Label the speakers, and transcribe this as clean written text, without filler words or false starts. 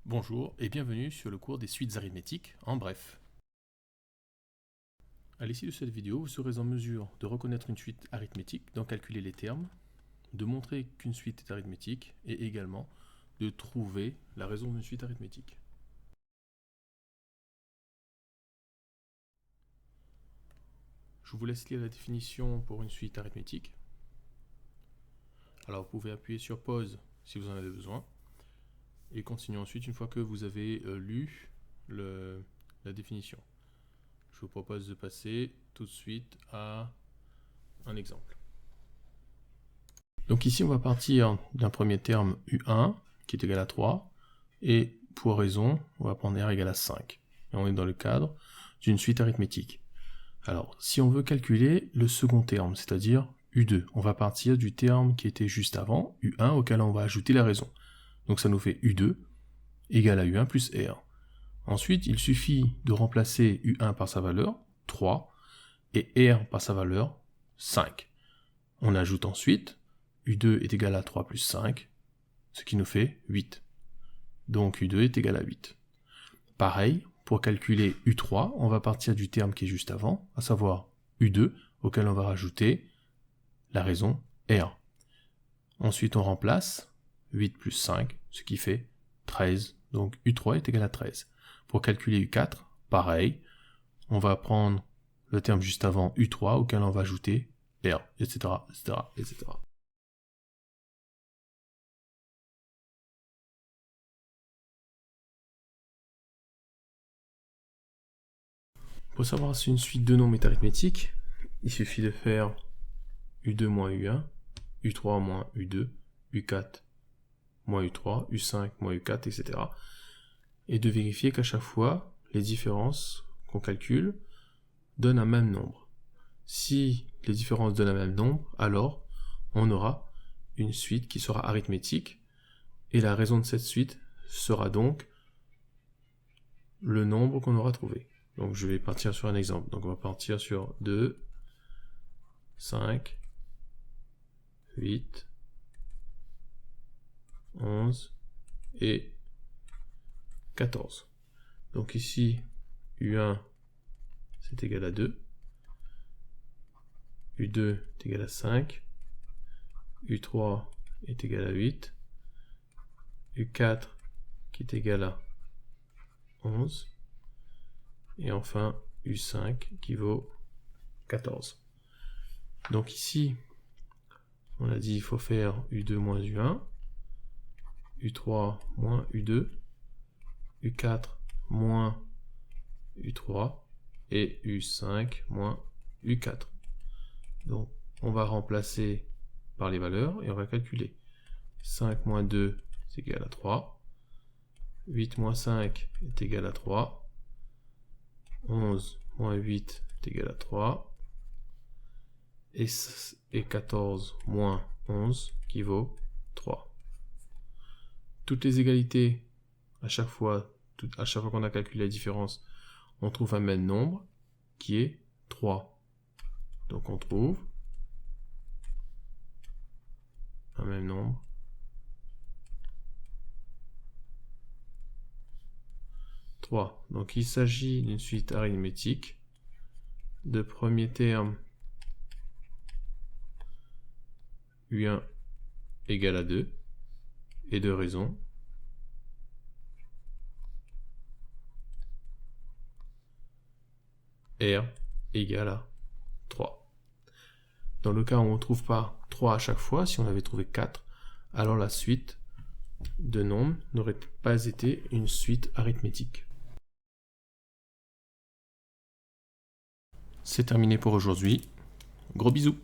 Speaker 1: Bonjour et bienvenue sur le cours des suites arithmétiques, en bref. À l'issue de cette vidéo, vous serez en mesure de reconnaître une suite arithmétique, d'en calculer les termes, de montrer qu'une suite est arithmétique et également de trouver la raison d'une suite arithmétique. Je vous laisse lire la définition pour une suite arithmétique. Alors vous pouvez appuyer sur pause si vous en avez besoin et continuer ensuite une fois que vous avez lu la définition. Je vous propose de passer tout de suite à un exemple. Donc ici, on va partir d'un premier terme U1 qui est égal à 3 et pour raison, on va prendre R égale à 5. Et on est dans le cadre d'une suite arithmétique. Alors, si on veut calculer le second terme, c'est-à-dire U2, on va partir du terme qui était juste avant, U1, auquel on va ajouter la raison. Donc ça nous fait U2 égale à U1 plus R. Ensuite, il suffit de remplacer U1 par sa valeur, 3, et R par sa valeur, 5. On ajoute ensuite, U2 est égal à 3 plus 5, ce qui nous fait 8. Donc U2 est égal à 8. Pareil, pour calculer U3, on va partir du terme qui est juste avant, à savoir U2, auquel on va rajouter la raison R. Ensuite, on remplace 8 plus 5, ce qui fait 13. Donc U3 est égal à 13. Pour calculer U4, pareil, on va prendre le terme juste avant U3, auquel on va ajouter R, etc., etc., etc. Pour savoir si une suite de nombres est arithmétique, il suffit de faire U2 moins U1, U3 moins U2, U4 moins U3, U5 moins U4, etc. Et de vérifier qu'à chaque fois, les différences qu'on calcule donnent un même nombre. Si les différences donnent un même nombre, alors on aura une suite qui sera arithmétique, et la raison de cette suite sera donc le nombre qu'on aura trouvé. Donc je vais partir sur un exemple. Donc on va partir sur 2, 5, 8, 11 et 14. Donc ici, U1 c'est égal à 2, U2 est égal à 5, U3 est égal à 8, U4 qui est égal à 11, et enfin U5 qui vaut 14. Donc ici, on a dit il faut faire U2 moins U1, U3 moins U2, U4 moins U3 et U5 moins U4. Donc on va remplacer par les valeurs et on va calculer. 5 moins 2 c'est égal à 3, 8 moins 5 est égal à 3, 11 moins 8 est égal à 3, et 14 moins 11 qui vaut 3. Toutes les égalités, à chaque fois qu'on a calculé la différence, on trouve un même nombre qui est 3. Donc on trouve un même nombre 3. Donc il s'agit d'une suite arithmétique de premier terme U1 égale à 2 et de raison R égale à 3. Dans le cas où on ne trouve pas 3 à chaque fois, si on avait trouvé 4, alors la suite de nombres n'aurait pas été une suite arithmétique. C'est terminé pour aujourd'hui. Gros bisous.